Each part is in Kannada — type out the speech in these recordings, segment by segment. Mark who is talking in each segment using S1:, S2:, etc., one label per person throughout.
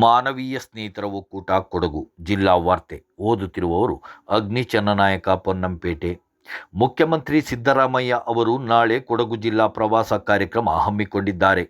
S1: ಮಾನವೀಯ ಸ್ನೇಹಿತರ ಒಕ್ಕೂಟ ಕೊಡಗು ಜಿಲ್ಲಾ ವಾರ್ತೆ ಓದುತ್ತಿರುವವರು ಅಗ್ನಿ ಚನ್ನನಾಯಕ ಪೊನ್ನಂಪೇಟೆ. ಮುಖ್ಯಮಂತ್ರಿ ಸಿದ್ದರಾಮಯ್ಯ ಅವರು ನಾಳೆ ಕೊಡಗು ಜಿಲ್ಲಾ ಪ್ರವಾಸ ಕಾರ್ಯಕ್ರಮ ಹಮ್ಮಿಕೊಂಡಿದ್ದಾರೆ.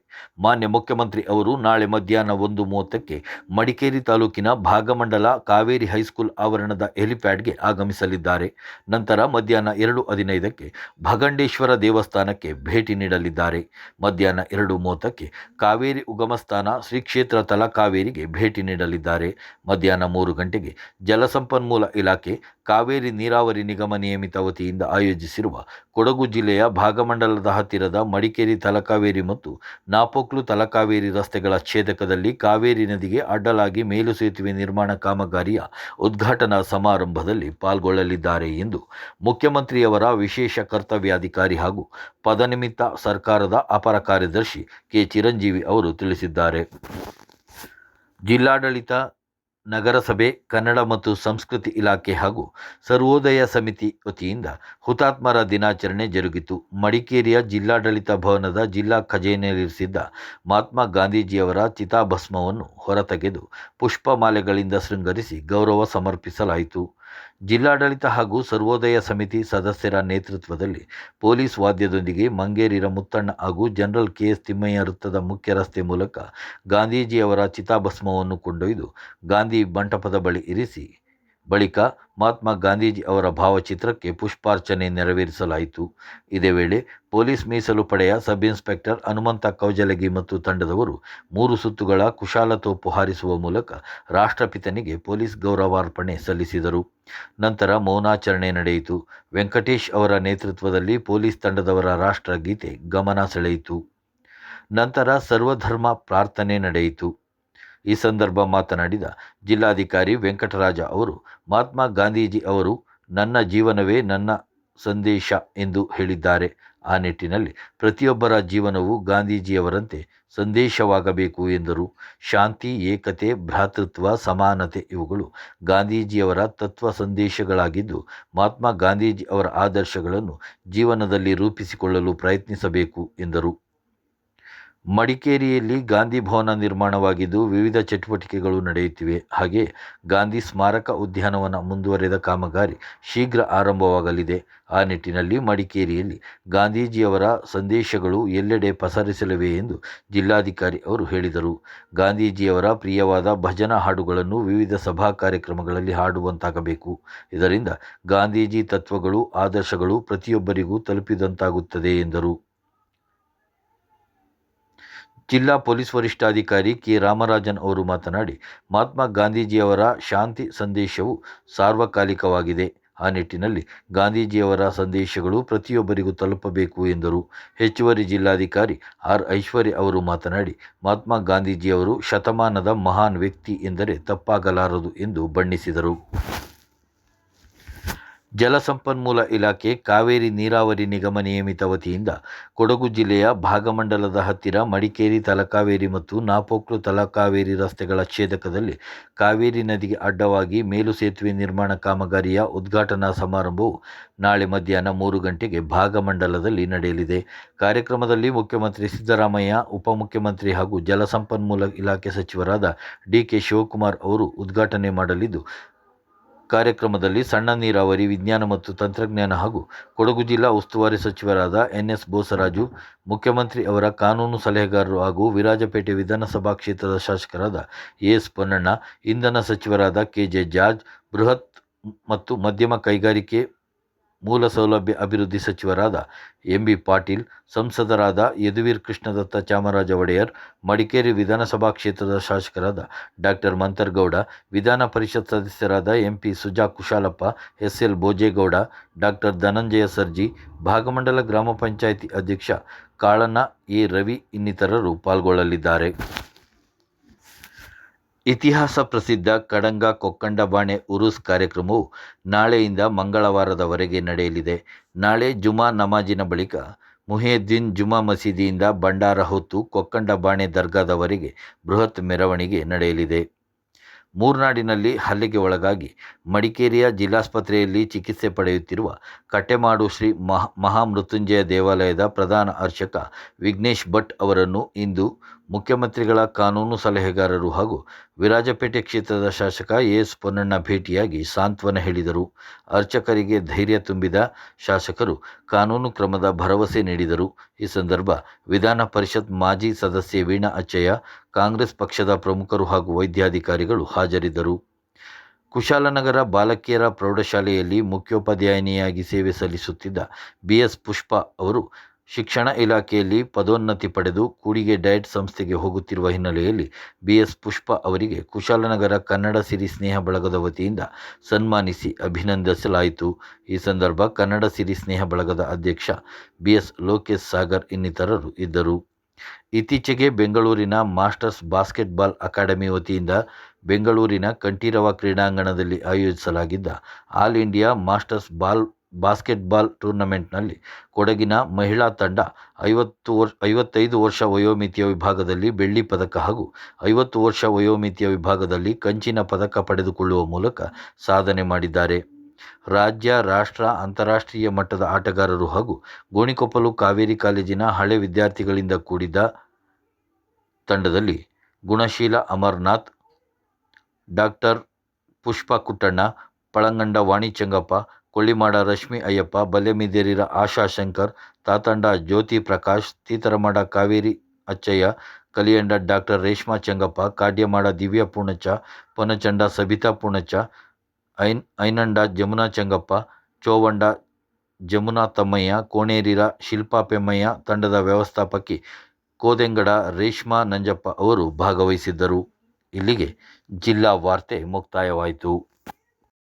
S1: ಮಾನ್ಯ ಮುಖ್ಯಮಂತ್ರಿ ಅವರು ನಾಳೆ ಮಧ್ಯಾಹ್ನ 1:30ಕ್ಕೆ ಮಡಿಕೇರಿ ತಾಲೂಕಿನ ಭಾಗಮಂಡಲ ಕಾವೇರಿ ಹೈಸ್ಕೂಲ್ ಆವರಣದ ಹೆಲಿಪ್ಯಾಡ್ಗೆ ಆಗಮಿಸಲಿದ್ದಾರೆ. ನಂತರ ಮಧ್ಯಾಹ್ನ 2:15ಕ್ಕೆ ಭಗಂಡೇಶ್ವರ ದೇವಸ್ಥಾನಕ್ಕೆ ಭೇಟಿ ನೀಡಲಿದ್ದಾರೆ. ಮಧ್ಯಾಹ್ನ 2:30ಕ್ಕೆ ಕಾವೇರಿ ಉಗಮಸ್ಥಾನ ಶ್ರೀ ಕ್ಷೇತ್ರ ತಲಕಾವೇರಿಗೆ ಭೇಟಿ ನೀಡಲಿದ್ದಾರೆ. ಮಧ್ಯಾಹ್ನ 3 ಗಂಟೆಗೆ ಜಲಸಂಪನ್ಮೂಲ ಇಲಾಖೆ ಕಾವೇರಿ ನೀರಾವರಿ ನಿಗಮ ನಿಯಮಿತ ವತಿಯಿಂದ ಆಯೋಜಿಸಿರುವ ಕೊಡಗು ಜಿಲ್ಲೆಯ ಭಾಗಮಂಡಲದ ಹತ್ತಿರದ ಮಡಿಕೇರಿ ತಲಕಾವೇರಿ ಮತ್ತು ನಾಪೋಕ್ಲು ತಲಕಾವೇರಿ ರಸ್ತೆಗಳ ಛೇದಕದಲ್ಲಿ ಕಾವೇರಿ ನದಿಗೆ ಅಡ್ಡಲಾಗಿ ಮೇಲು ಸೇತುವೆ ನಿರ್ಮಾಣ ಕಾಮಗಾರಿಯ ಉದ್ಘಾಟನಾ ಸಮಾರಂಭದಲ್ಲಿ ಪಾಲ್ಗೊಳ್ಳಲಿದ್ದಾರೆ ಎಂದು ಮುಖ್ಯಮಂತ್ರಿಯವರ ವಿಶೇಷ ಕರ್ತವ್ಯಾಧಿಕಾರಿ ಹಾಗೂ ಪದನಿಮಿತ್ತ ಸರ್ಕಾರದ ಅಪರ ಕಾರ್ಯದರ್ಶಿ ಕೆ. ಚಿರಂಜೀವಿ ಅವರು ತಿಳಿಸಿದ್ದಾರೆ. ಜಿಲ್ಲಾಡಳಿತ, ನಗರಸಭೆ, ಕನ್ನಡ ಮತ್ತು ಸಂಸ್ಕೃತಿ ಇಲಾಖೆ ಹಾಗೂ ಸರ್ವೋದಯ ಸಮಿತಿ ವತಿಯಿಂದ ಹುತಾತ್ಮರ ದಿನಾಚರಣೆ ಜರುಗಿತು. ಮಡಿಕೇರಿಯ ಜಿಲ್ಲಾಡಳಿತ ಭವನದ ಜಿಲ್ಲಾ ಖಜಾನೆಯಲ್ಲಿರಿಸಿದ್ದ ಮಹಾತ್ಮ ಗಾಂಧೀಜಿಯವರ ಚಿತಾಭಸ್ಮವನ್ನು ಹೊರತೆಗೆದು ಪುಷ್ಪಮಾಲೆಗಳಿಂದ ಶೃಂಗರಿಸಿ ಗೌರವ ಸಮರ್ಪಿಸಲಾಯಿತು. ಜಿಲ್ಲಾಡಳಿತ ಹಾಗೂ ಸರ್ವೋದಯ ಸಮಿತಿ ಸದಸ್ಯರ ನೇತೃತ್ವದಲ್ಲಿ ಪೊಲೀಸ್ ವಾದ್ಯದೊಂದಿಗೆ ಮಂಗೇರಿಯ ಮುತ್ತಣ್ಣ ಹಾಗೂ ಜನರಲ್ ಕೆ.ಎಸ್. ತಿಮ್ಮಯ್ಯ ವೃತ್ತದ ಮುಖ್ಯ ರಸ್ತೆ ಮೂಲಕ ಗಾಂಧೀಜಿಯವರ ಚಿತಾಭಸ್ಮವನ್ನು ಕೊಂಡೊಯ್ದು ಗಾಂಧಿ ಮಂಟಪದ ಬಳಿ ಇರಿಸಿ ಬಳಿಕ ಮಹಾತ್ಮ ಗಾಂಧೀಜಿ ಅವರ ಭಾವಚಿತ್ರಕ್ಕೆ ಪುಷ್ಪಾರ್ಚನೆ ನೆರವೇರಿಸಲಾಯಿತು. ಇದೇ ವೇಳೆ ಪೊಲೀಸ್ ಮೀಸಲು ಪಡೆಯ ಸಬ್ ಇನ್ಸ್ಪೆಕ್ಟರ್ ಹನುಮಂತ ಕೌಜಲಗಿ ಮತ್ತು ತಂಡದವರು 3 ಸುತ್ತುಗಳ ಕುಶಾಲತೋಪು ಹಾರಿಸುವ ಮೂಲಕ ರಾಷ್ಟ್ರಪಿತನಿಗೆ ಪೊಲೀಸ್ ಗೌರವಾರ್ಪಣೆ ಸಲ್ಲಿಸಿದರು. ನಂತರ ಮೌನಾಚರಣೆ ನಡೆಯಿತು. ವೆಂಕಟೇಶ್ ಅವರ ನೇತೃತ್ವದಲ್ಲಿ ಪೊಲೀಸ್ ತಂಡದವರ ರಾಷ್ಟ್ರಗೀತೆ ಗಮನ ಸೆಳೆಯಿತು. ನಂತರ ಸರ್ವಧರ್ಮ ಪ್ರಾರ್ಥನೆ ನಡೆಯಿತು. ಈ ಸಂದರ್ಭ ಮಾತನಾಡಿದ ಜಿಲ್ಲಾಧಿಕಾರಿ ವೆಂಕಟರಾಜ ಅವರು, ಮಹಾತ್ಮ ಗಾಂಧೀಜಿ ಅವರು ನನ್ನ ಜೀವನವೇ ನನ್ನ ಸಂದೇಶ ಎಂದು ಹೇಳಿದ್ದಾರೆ. ಆ ನಿಟ್ಟಿನಲ್ಲಿ ಪ್ರತಿಯೊಬ್ಬರ ಜೀವನವು ಗಾಂಧೀಜಿಯವರಂತೆ ಸಂದೇಶವಾಗಬೇಕು ಎಂದರು. ಶಾಂತಿ, ಏಕತೆ, ಭ್ರಾತೃತ್ವ, ಸಮಾನತೆ ಇವುಗಳು ಗಾಂಧೀಜಿಯವರ ತತ್ವ ಸಂದೇಶಗಳಾಗಿದ್ದು, ಮಹಾತ್ಮ ಗಾಂಧೀಜಿ ಅವರ ಆದರ್ಶಗಳನ್ನು ಜೀವನದಲ್ಲಿ ರೂಪಿಸಿಕೊಳ್ಳಲು ಪ್ರಯತ್ನಿಸಬೇಕು ಎಂದರು. ಮಡಿಕೇರಿಯಲ್ಲಿ ಗಾಂಧಿ ಭವನ ನಿರ್ಮಾಣವಾಗಿದ್ದು ವಿವಿಧ ಚಟುವಟಿಕೆಗಳು ನಡೆಯುತ್ತಿವೆ. ಹಾಗೆ ಗಾಂಧಿ ಸ್ಮಾರಕ ಉದ್ಯಾನವನ ಮುಂದುವರೆದ ಕಾಮಗಾರಿ ಶೀಘ್ರ ಆರಂಭವಾಗಲಿದೆ. ಆ ನಿಟ್ಟಿನಲ್ಲಿ ಮಡಿಕೇರಿಯಲ್ಲಿ ಗಾಂಧೀಜಿಯವರ ಸಂದೇಶಗಳು ಎಲ್ಲೆಡೆ ಪಸರಿಸಲಿವೆ ಎಂದು ಜಿಲ್ಲಾಧಿಕಾರಿ ಅವರು ಹೇಳಿದರು. ಗಾಂಧೀಜಿಯವರ ಪ್ರಿಯವಾದ ಭಜನಾ ಹಾಡುಗಳನ್ನು ವಿವಿಧ ಸಭಾ ಕಾರ್ಯಕ್ರಮಗಳಲ್ಲಿ ಹಾಡುವಂತಾಗಬೇಕು. ಇದರಿಂದ ಗಾಂಧೀಜಿ ತತ್ವಗಳು, ಆದರ್ಶಗಳು ಪ್ರತಿಯೊಬ್ಬರಿಗೂ ತಲುಪಿದಂತಾಗುತ್ತದೆ ಎಂದರು. ಜಿಲ್ಲಾ ಪೊಲೀಸ್ ವರಿಷ್ಠಾಧಿಕಾರಿ ಕೆ. ರಾಮರಾಜನ್ ಅವರು ಮಾತನಾಡಿ, ಮಹಾತ್ಮ ಗಾಂಧೀಜಿಯವರ ಶಾಂತಿ ಸಂದೇಶವು ಸಾರ್ವಕಾಲಿಕವಾಗಿದೆ. ಆ ನಿಟ್ಟಿನಲ್ಲಿ ಗಾಂಧೀಜಿಯವರ ಸಂದೇಶಗಳು ಪ್ರತಿಯೊಬ್ಬರಿಗೂ ತಲುಪಬೇಕು ಎಂದರು. ಹೆಚ್ಚುವರಿ ಜಿಲ್ಲಾಧಿಕಾರಿ ಆರ್. ಐಶ್ವರ್ಯ ಅವರು ಮಾತನಾಡಿ, ಮಹಾತ್ಮ ಗಾಂಧೀಜಿಯವರು ಶತಮಾನದ ಮಹಾನ್ ವ್ಯಕ್ತಿ ಎಂದರೆ ತಪ್ಪಾಗಲಾರದು ಎಂದು ಬಣ್ಣಿಸಿದರು. ಜಲಸಂಪನ್ಮೂಲ ಇಲಾಖೆ ಕಾವೇರಿ ನೀರಾವರಿ ನಿಗಮ ನಿಯಮಿತ ವತಿಯಿಂದ ಕೊಡಗು ಜಿಲ್ಲೆಯ ಭಾಗಮಂಡಲದ ಹತ್ತಿರ ಮಡಿಕೇರಿ ತಲಕಾವೇರಿ ಮತ್ತು ನಾಪೋಕ್ಲು ತಲಕಾವೇರಿ ರಸ್ತೆಗಳ ಛೇದಕದಲ್ಲಿ ಕಾವೇರಿ ನದಿಗೆ ಅಡ್ಡವಾಗಿ ಮೇಲು ಸೇತುವೆ ನಿರ್ಮಾಣ ಕಾಮಗಾರಿಯ ಉದ್ಘಾಟನಾ ಸಮಾರಂಭವು ನಾಳೆ ಮಧ್ಯಾಹ್ನ 3 ಗಂಟೆಗೆ ಭಾಗಮಂಡಲದಲ್ಲಿ ನಡೆಯಲಿದೆ. ಕಾರ್ಯಕ್ರಮದಲ್ಲಿ ಮುಖ್ಯಮಂತ್ರಿ ಸಿದ್ದರಾಮಯ್ಯ, ಉಪಮುಖ್ಯಮಂತ್ರಿ ಹಾಗೂ ಜಲಸಂಪನ್ಮೂಲ ಇಲಾಖೆ ಸಚಿವರಾದ ಡಿ.ಕೆ. ಶಿವಕುಮಾರ್ ಅವರು ಉದ್ಘಾಟನೆ ಮಾಡಲಿದ್ದು, ಕಾರ್ಯಕ್ರಮದಲ್ಲಿ ಸಣ್ಣ ನೀರಾವರಿ, ವಿಜ್ಞಾನ ಮತ್ತು ತಂತ್ರಜ್ಞಾನ ಹಾಗೂ ಕೊಡಗು ಜಿಲ್ಲಾ ಉಸ್ತುವಾರಿ ಸಚಿವರಾದ ಎನ್.ಎಸ್. ಬೋಸರಾಜು, ಮುಖ್ಯಮಂತ್ರಿ ಅವರ ಕಾನೂನು ಸಲಹೆಗಾರರು ಹಾಗೂ ವಿರಾಜಪೇಟೆ ವಿಧಾನಸಭಾ ಕ್ಷೇತ್ರದ ಶಾಸಕರಾದ ಎ.ಎಸ್. ಪೊನ್ನಣ್ಣ, ಇಂಧನ ಸಚಿವರಾದ ಕೆ.ಜೆ. ಜಾರ್ಜ್, ಬೃಹತ್ ಮತ್ತು ಮಧ್ಯಮ ಕೈಗಾರಿಕೆ ಮೂಲ ಸೌಲಭ್ಯ ಅಭಿವೃದ್ಧಿ ಸಚಿವರಾದ ಎಂ.ಬಿ. ಪಾಟೀಲ್, ಸಂಸದರಾದ ಯದುವೀರ್ ಕೃಷ್ಣದತ್ತ ಚಾಮರಾಜ ಒಡೆಯರ್, ಮಡಿಕೇರಿ ವಿಧಾನಸಭಾ ಕ್ಷೇತ್ರದ ಶಾಸಕರಾದ ಡಾ. ಮಂತರ್ಗೌಡ, ವಿಧಾನ ಪರಿಷತ್ ಸದಸ್ಯರಾದ ಎಂ.ಪಿ. ಸುಜಾ ಕುಶಾಲಪ್ಪ, ಎಸ್.ಎಲ್. ಭೋಜೇಗೌಡ, ಡಾ. ಧನಂಜಯ ಸರ್ಜಿ, ಭಾಗಮಂಡಲ ಗ್ರಾಮ ಪಂಚಾಯಿತಿ ಅಧ್ಯಕ್ಷ ಕಾಳಣ್ಣ ಎ. ರವಿ ಇನ್ನಿತರರು ಪಾಲ್ಗೊಳ್ಳಲಿದ್ದಾರೆ. ಇತಿಹಾಸ ಪ್ರಸಿದ್ಧ ಕಡಂಗ ಕೊಕ್ಕಂಡಬಾಣೆ ಉರುಸ್ ಕಾರ್ಯಕ್ರಮವು ನಾಳೆಯಿಂದ ಮಂಗಳವಾರದವರೆಗೆ ನಡೆಯಲಿದೆ. ನಾಳೆ ಜುಮಾ ನಮಾಜಿನ ಬಳಿಕ ಮುಹಿಯುದ್ದೀನ್ ಜುಮಾ ಮಸೀದಿಯಿಂದ ಭಂಡಾರ ಹೊತ್ತು ಕೊಕ್ಕಂಡಬಾಣೆ ದರ್ಗಾದವರೆಗೆ ಬೃಹತ್ ಮೆರವಣಿಗೆ ನಡೆಯಲಿದೆ. ಮೂರ್ನಾಡಿನಲ್ಲಿ ಹಲ್ಲೆಗೆ ಒಳಗಾಗಿ ಮಡಿಕೇರಿಯ ಜಿಲ್ಲಾಸ್ಪತ್ರೆಯಲ್ಲಿ ಚಿಕಿತ್ಸೆ ಪಡೆಯುತ್ತಿರುವ ಕಟ್ಟೆಮಾಡು ಶ್ರೀ ಮಹಾಮೃತ್ಯುಂಜಯ ದೇವಾಲಯದ ಪ್ರಧಾನ ಅರ್ಚಕ ವಿಘ್ನೇಶ್ ಭಟ್ ಅವರನ್ನು ಇಂದು ಮುಖ್ಯಮಂತ್ರಿಗಳ ಕಾನೂನು ಸಲಹೆಗಾರರು ಹಾಗೂ ವಿರಾಜಪೇಟೆ ಕ್ಷೇತ್ರದ ಶಾಸಕ ಎಸ್ ಪೊನ್ನಣ್ಣ ಭೇಟಿಯಾಗಿ ಸಾಂತ್ವನ ಹೇಳಿದರು. ಅರ್ಚಕರಿಗೆ ಧೈರ್ಯ ತುಂಬಿದ ಶಾಸಕರು ಕಾನೂನು ಕ್ರಮದ ಭರವಸೆ ನೀಡಿದರು. ಈ ಸಂದರ್ಭ ವಿಧಾನ ಪರಿಷತ್ ಮಾಜಿ ಸದಸ್ಯೆ ವೀಣಾ ಅಚ್ಚಯ್ಯ, ಕಾಂಗ್ರೆಸ್ ಪಕ್ಷದ ಪ್ರಮುಖರು ಹಾಗೂ ವೈದ್ಯಾಧಿಕಾರಿಗಳು ಹಾಜರಿದ್ದರು. ಕುಶಾಲನಗರ ಬಾಲಕಿಯರ ಪ್ರೌಢಶಾಲೆಯಲ್ಲಿ ಮುಖ್ಯೋಪಾಧ್ಯಾಯಿನಿಯಾಗಿ ಸೇವೆ ಸಲ್ಲಿಸುತ್ತಿದ್ದ ಬಿಎಸ್ ಪುಷ್ಪಾ ಅವರು ಶಿಕ್ಷಣ ಇಲಾಖೆಯಲ್ಲಿ ಪದೋನ್ನತಿ ಪಡೆದು ಕೂಡಿಗೆ ಡಯಟ್ ಸಂಸ್ಥೆಗೆ ಹೋಗುತ್ತಿರುವ ಹಿನ್ನೆಲೆಯಲ್ಲಿ ಬಿಎಸ್ ಪುಷ್ಪಾ ಅವರಿಗೆ ಕುಶಾಲನಗರ ಕನ್ನಡ ಸಿರಿ ಸ್ನೇಹ ಬಳಗದ ವತಿಯಿಂದ ಸನ್ಮಾನಿಸಿ ಅಭಿನಂದಿಸಲಾಯಿತು. ಈ ಸಂದರ್ಭ ಕನ್ನಡ ಸಿರಿ ಸ್ನೇಹ ಬಳಗದ ಅಧ್ಯಕ್ಷ ಬಿಎಸ್ ಲೋಕೇಶ್ ಸಾಗರ್ ಇನ್ನಿತರರು ಇದ್ದರು. ಇತ್ತೀಚೆಗೆ ಬೆಂಗಳೂರಿನ ಮಾಸ್ಟರ್ಸ್ ಬಾಸ್ಕೆಟ್ಬಾಲ್ ಅಕಾಡೆಮಿ ವತಿಯಿಂದ ಬೆಂಗಳೂರಿನ ಕಂಠೀರವ ಕ್ರೀಡಾಂಗಣದಲ್ಲಿ ಆಯೋಜಿಸಲಾಗಿದ್ದ ಆಲ್ ಇಂಡಿಯಾ ಮಾಸ್ಟರ್ಸ್ ಬಾಸ್ಕೆಟ್ಬಾಲ್ ಟೂರ್ನಮೆಂಟ್ನಲ್ಲಿ ಕೊಡಗಿನ ಮಹಿಳಾ ತಂಡ 55 ವರ್ಷ ವಯೋಮಿತಿಯ ವಿಭಾಗದಲ್ಲಿ ಬೆಳ್ಳಿ ಪದಕ ಹಾಗೂ 50 ವರ್ಷ ವಯೋಮಿತಿಯ ವಿಭಾಗದಲ್ಲಿ ಕಂಚಿನ ಪದಕ ಪಡೆದುಕೊಳ್ಳುವ ಮೂಲಕ ಸಾಧನೆ ಮಾಡಿದ್ದಾರೆ. ರಾಜ್ಯ, ರಾಷ್ಟ್ರ, ಅಂತಾರಾಷ್ಟ್ರೀಯ ಮಟ್ಟದ ಆಟಗಾರರು ಹಾಗೂ ಗೋಣಿಕೊಪ್ಪಲು ಕಾವೇರಿ ಕಾಲೇಜಿನ ಹಳೆ ವಿದ್ಯಾರ್ಥಿಗಳಿಂದ ಕೂಡಿದ ತಂಡದಲ್ಲಿ ಗುಣಶೀಲ ಅಮರನಾಥ್, ಡಾಕ್ಟರ್ ಪುಷ್ಪಾ ಕುಟ್ಟಣ್ಣ, ಪಳಂಗಂಡ ವಾಣಿ ಚೆಂಗಪ್ಪ, ಕೊಳ್ಳಿಮಾಡ ರಶ್ಮಿ ಅಯ್ಯಪ್ಪ, ಬಲ್ಯಮಿದೇರಿರ ಆಶಾ ಶಂಕರ್, ತಾತಂಡ ಜ್ಯೋತಿ ಪ್ರಕಾಶ್, ತೀತರಮಾಡ ಕಾವೇರಿ ಅಚ್ಚಯ್ಯ, ಕಲಿಯಂಡ ಡಾಕ್ಟರ್ ರೇಷ್ಮಾ ಚೆಂಗಪ್ಪ, ಕಾಡ್ಯಮಾಡ ದಿವ್ಯಾ ಪೂಣಚ್ಚ, ಪೊನಚಂಡ ಸಬಿತಾ ಪೂಣಚ್ಚ, ಐನಂಡ ಜಮುನಾ ಚೆಂಗಪ್ಪ, ಚೋವಂಡ ಜಮುನಾ ತಮ್ಮಯ್ಯ, ಕೋಣೇರಿರ ಶಿಲ್ಪಾ ಪೆಮ್ಮಯ್ಯ, ತಂಡದ ವ್ಯವಸ್ಥಾಪಕಿ ಕೋದೆಂಗಡ ರೇಷ್ಮಾ ನಂಜಪ್ಪ ಅವರು ಭಾಗವಹಿಸಿದ್ದರು. ಇಲ್ಲಿಗೆ ಜಿಲ್ಲಾ ವಾರ್ತೆ ಮುಕ್ತಾಯವಾಯಿತು.